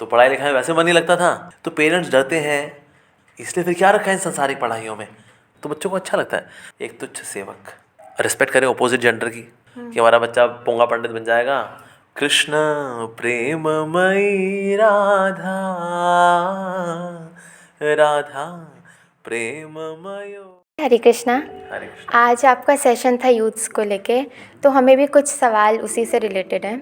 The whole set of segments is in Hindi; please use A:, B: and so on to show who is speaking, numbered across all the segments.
A: तो पढ़ाई लिखाई में वैसे मन नहीं लगता था, तो पेरेंट्स डरते हैं, इसलिए फिर क्या रखा है इन संसारिक पढ़ाइयों में, तो बच्चों को अच्छा लगता है। एक तुच्छ सेवक, रिस्पेक्ट करें अपोजिट जेंडर की, कि हमारा बच्चा पोंगा पंडित बन जाएगा, कृष्ण प्रेममयी राधा, राधा प्रेममयो।
B: हरे कृष्णा।
A: हरे कृष्ण।
B: आज आपका सेशन था यूथ्स को लेके, तो हमें भी कुछ सवाल उसी से रिलेटेड हैं।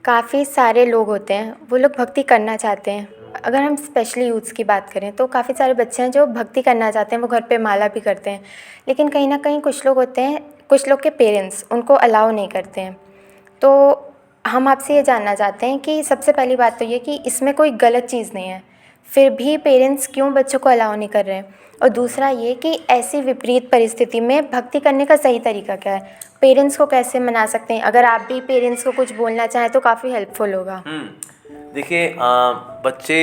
B: काफ़ी सारे लोग होते हैं, वो लोग भक्ति करना चाहते हैं। अगर हम स्पेशली यूथ्स की बात करें तो काफ़ी सारे बच्चे हैं जो भक्ति करना चाहते हैं, वो घर पे माला भी करते हैं, लेकिन कहीं ना कहीं कुछ लोग होते हैं, कुछ लोग के पेरेंट्स उनको अलाउ नहीं करते हैं। तो हम आपसे ये जानना चाहते हैं कि सबसे पहली बात तो ये कि इसमें कोई गलत चीज़ नहीं है, फिर भी पेरेंट्स क्यों बच्चों को अलाउ नहीं कर रहे हैं, और दूसरा ये कि ऐसी विपरीत परिस्थिति में भक्ति करने का सही तरीका क्या है, पेरेंट्स को कैसे मना सकते हैं। अगर आप भी पेरेंट्स को कुछ बोलना चाहें तो काफ़ी हेल्पफुल होगा।
A: देखिए, बच्चे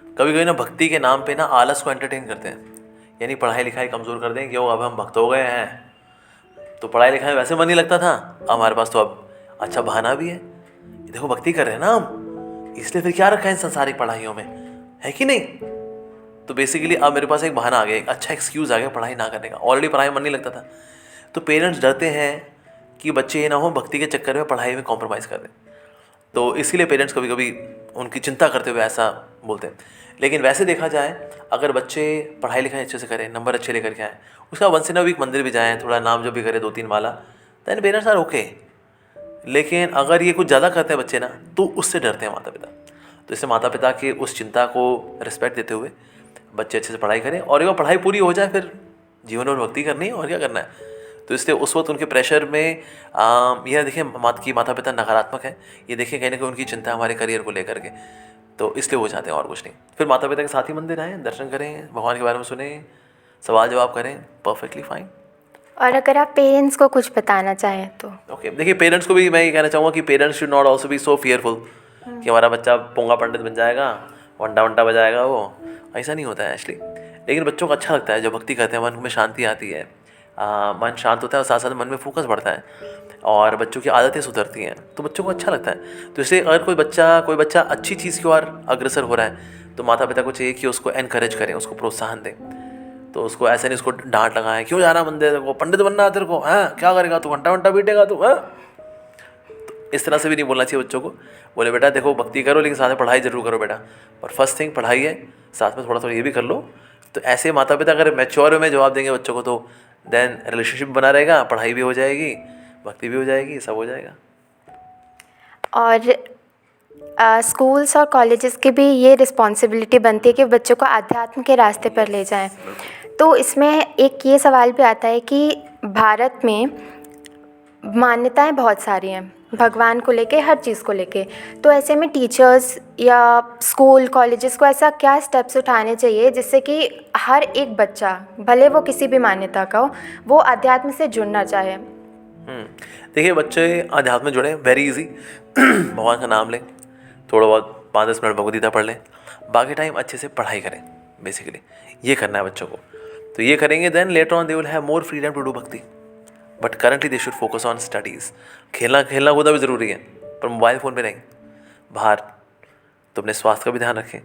A: कभी कभी ना भक्ति के नाम पे ना आलस को एंटरटेन करते हैं, यानी पढ़ाई लिखाई कमज़ोर कर दें, क्यों अब हम भक्त हो गए हैं, तो पढ़ाई लिखाई में वैसे मन नहीं लगता था, अब हमारे पास तो अब अच्छा बहाना भी है, देखो भक्ति कर रहे हैं ना हम, इसलिए फिर क्या रखा है इन संसारिक पढ़ाइयों में, है कि नहीं। तो बेसिकली अब मेरे पास एक बहाना आ गया, एक अच्छा एक्सक्यूज़ आ गया पढ़ाई ना करने का, ऑलरेडी पढ़ाई में मन नहीं लगता था। तो पेरेंट्स डरते हैं कि बच्चे ये ना हो भक्ति के चक्कर में पढ़ाई में कॉम्प्रोमाइज़ कर दें, तो इसीलिए पेरेंट्स कभी कभी उनकी चिंता करते हुए ऐसा बोलते हैं। लेकिन वैसे देखा जाए, अगर बच्चे पढ़ाई लिखाई अच्छे से करें, नंबर अच्छे लेकर के आएँ, उसका वंस इन अ वीक मंदिर भी जाएँ, थोड़ा नाम जो भी करें 2-3 माला, दैन पेरेंट्स आर ओके। लेकिन अगर ये कुछ ज़्यादा करते हैं बच्चे ना, तो उससे डरते हैं माता पिता। तो इससे माता पिता की उस चिंता को रिस्पेक्ट देते हुए बच्चे अच्छे से पढ़ाई करें, और एक बार पढ़ाई पूरी हो जाए फिर जीवन में भक्ति करनी है, और क्या करना है। तो इसलिए उस वक्त उनके प्रेशर में यह देखिए माता पिता नकारात्मक है, ये देखिए कहीं ना कहीं उनकी चिंता हमारे करियर को लेकर के, तो इसलिए वो चाहते हैं और कुछ नहीं। फिर माता पिता के साथ ही मंदिर आएँ, दर्शन करें, भगवान के बारे में सुने, सवाल जवाब करें, परफेक्टली फाइन।
B: और अगर आप पेरेंट्स को कुछ बताना चाहें तो।
A: ओके, देखिए पेरेंट्स को भी मैं ये कहना चाहूँगा कि parents should not also be so fearful कि हमारा बच्चा पोंगा पंडित बन जाएगा, वंटा वंटा बजाएगा, वो ऐसा नहीं होता है एक्चुअली। लेकिन बच्चों को अच्छा लगता है, जब भक्ति करते हैं मन में शांति आती है, मन शांत होता है, और साथ साथ मन में फोकस बढ़ता है, और बच्चों की आदतें सुधरती हैं, तो बच्चों को अच्छा लगता है। तो इसलिए अगर कोई बच्चा अच्छी चीज़ की ओर अग्रसर हो रहा है, तो माता पिता को चाहिए कि उसको एनकरेज करें, उसको प्रोत्साहन दें। तो उसको ऐसे नहीं उसको डांट लगाएं, क्यों जा रहा मंदिर, तेरे को पंडित बनना है, तेरे को हाँ क्या करेगा तू, घंटा घंटा पीटेगा तू, हाँ। तो इस तरह से भी नहीं बोलना चाहिए बच्चों को। बोले बेटा देखो भक्ति करो, लेकिन साथ में पढ़ाई जरूर करो बेटा, और फर्स्ट थिंग पढ़ाई है, साथ में थोड़ा थोड़ा ये भी कर लो। तो ऐसे माता पिता अगर मैच्योर में जवाब देंगे बच्चों को, तो देन रिलेशनशिप बना रहेगा, पढ़ाई भी हो जाएगी, भक्ति भी हो जाएगी, सब हो जाएगा।
B: और स्कूल्स और कॉलेजेस की भी ये रिस्पॉन्सिबिलिटी बनती है कि बच्चों को आध्यात्म के रास्ते पर ले जाएं। तो इसमें एक ये सवाल भी आता है कि भारत में मान्यताएं बहुत सारी हैं भगवान को लेके, हर चीज़ को लेके, तो ऐसे में टीचर्स या स्कूल कॉलेजेस को ऐसा क्या स्टेप्स उठाने चाहिए जिससे कि हर एक बच्चा, भले वो किसी भी मान्यता का हो, वो अध्यात्म से जुड़ना चाहे।
A: देखिए बच्चे अध्यात्म में जुड़े, वेरी इजी। भगवान का नाम लें, थोड़ा बहुत 5-10 मिनट भगवद गीता पढ़ लें, बाकी टाइम अच्छे से पढ़ाई करें, बेसिकली ये करना है बच्चों को। तो ये करेंगे then later on they will have more freedom to do bhakti, but currently they should focus on studies. खेलना कूदना भी ज़रूरी है, पर मोबाइल फ़ोन पे नहीं। बाहर तो अपने स्वास्थ्य का भी ध्यान रखें,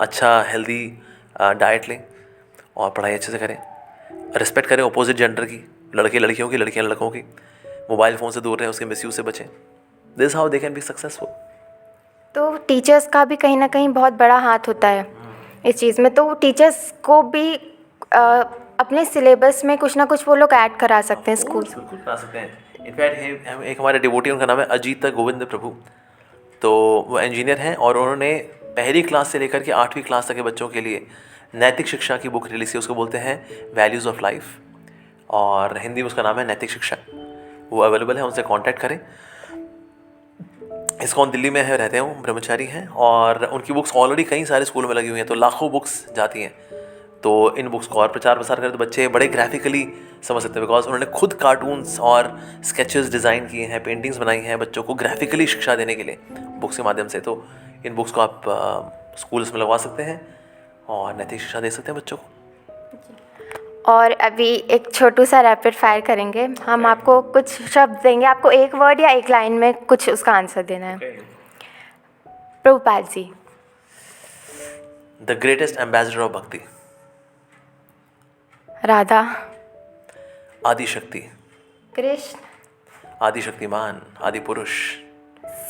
A: अच्छा हेल्दी डाइट लें, और पढ़ाई अच्छे से करें, रिस्पेक्ट करें अपोजिट जेंडर की, लड़के लड़कियों की, लड़कियां लड़कों की, मोबाइल फ़ोन से दूर रहें, उसके मिसयूज़ से बचें। This how they can be successful.
B: तो टीचर्स का भी कहीं ना कहीं बहुत बड़ा हाथ होता है इस चीज़ में, तो टीचर्स को भी अपने सिलेबस में कुछ ना कुछ वो लोग ऐड करा सकते हैं स्कूल।
A: बिल्कुल करा सकते हैं। इनफैक्ट एक हमारे डिवोटी, उनका नाम है अजीत गोविंद प्रभु, तो वो इंजीनियर हैं, और उन्होंने पहली क्लास से लेकर के 8वीं क्लास तक के बच्चों के लिए नैतिक शिक्षा की बुक रिलीज की, उसको बोलते हैं वैल्यूज़ ऑफ लाइफ, और हिंदी में उसका नाम है नैतिक शिक्षा। वो अवेलेबल है, उनसे कांटेक्ट करें। इस्कॉन दिल्ली में है, रहते हैं, वो ब्रह्मचारी हैं, और उनकी बुक्स ऑलरेडी कई सारे स्कूलों में लगी हुई हैं, तो लाखों बुक्स जाती हैं। तो इन बुक्स को और प्रचार प्रसार करें तो बच्चे बड़े ग्राफिकली समझ सकते हैं, बिकॉज उन्होंने खुद कार्टून्स और स्केचेस डिज़ाइन किए हैं, पेंटिंग्स बनाई हैं बच्चों को ग्राफिकली शिक्षा देने के लिए बुक्स के माध्यम से। तो इन बुक्स को आप स्कूल्स में लगवा सकते हैं और नैतिक शिक्षा दे सकते हैं बच्चों को।
B: और अभी एक छोटू सा रैपिड फायर करेंगे हम, आपको कुछ शब्द देंगे, आपको एक वर्ड या एक लाइन में कुछ उसका आंसर देना है। Prabhupada ji.
A: The greatest ambassador of भक्ति।
B: राधा।
A: आदिशक्ति।
B: कृष्ण।
A: आदिशक्तिमान, आदि पुरुष।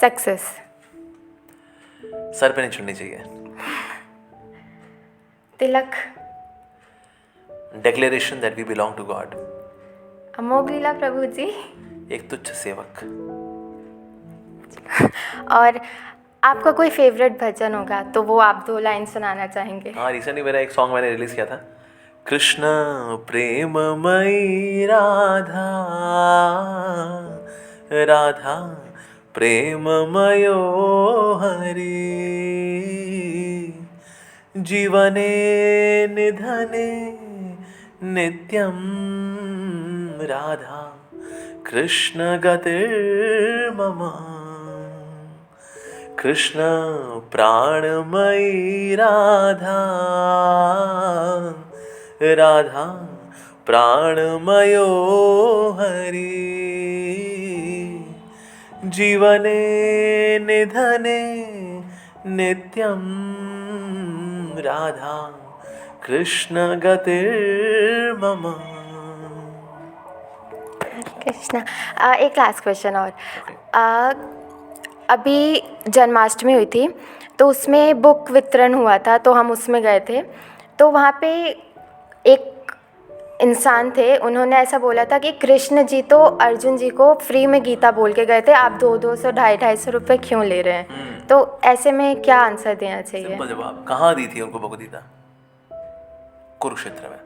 B: सक्सेस।
A: सर पे नहीं चढ़नी चाहिए।
B: तिलक।
A: Declaration that we belong to God.
B: Amogh Lila Prabhu ji.
A: एक तुच्छ सेवक।
B: और आपका कोई फेवरेट भजन होगा तो वो आप 2 लाइन सुनाना चाहेंगे?
A: हाँ, रिसेंटली मेरा एक सॉन्ग मैंने रिलीज किया था, कृष्ण प्रेममयी राधा, राधा प्रेममयो हरि, जीवने निधने नित्यं राधा कृष्ण गतिर्मम, कृष्ण प्राणमयी राधा, राधा प्राणमयो हरि, जीवने निधने नित्यं राधा कृष्ण गतिर्मम।
B: कृष्णा। एक लास्ट क्वेश्चन और। अभी जन्माष्टमी हुई थी तो उसमें बुक वितरण हुआ था, तो हम उसमें गए थे। तो वहाँ पे एक इंसान थे, उन्होंने ऐसा बोला था कि कृष्ण जी तो अर्जुन जी को फ्री में गीता बोल के गए थे, आप 200 250 रुपये क्यों ले रहे हैं? तो ऐसे में क्या आंसर देना चाहिए?
A: सिंपल जवाब, कहाँ दी थी उनको भगवद गीता? कुरुक्षेत्र में।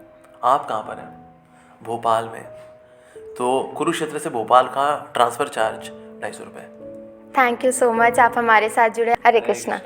A: आप कहाँ पर हैं? भोपाल में। तो कुरुक्षेत्र से भोपाल का ट्रांसफ़र चार्ज 250 रुपये।
B: थैंक यू सो मच, आप हमारे साथ जुड़े। हरे कृष्णा।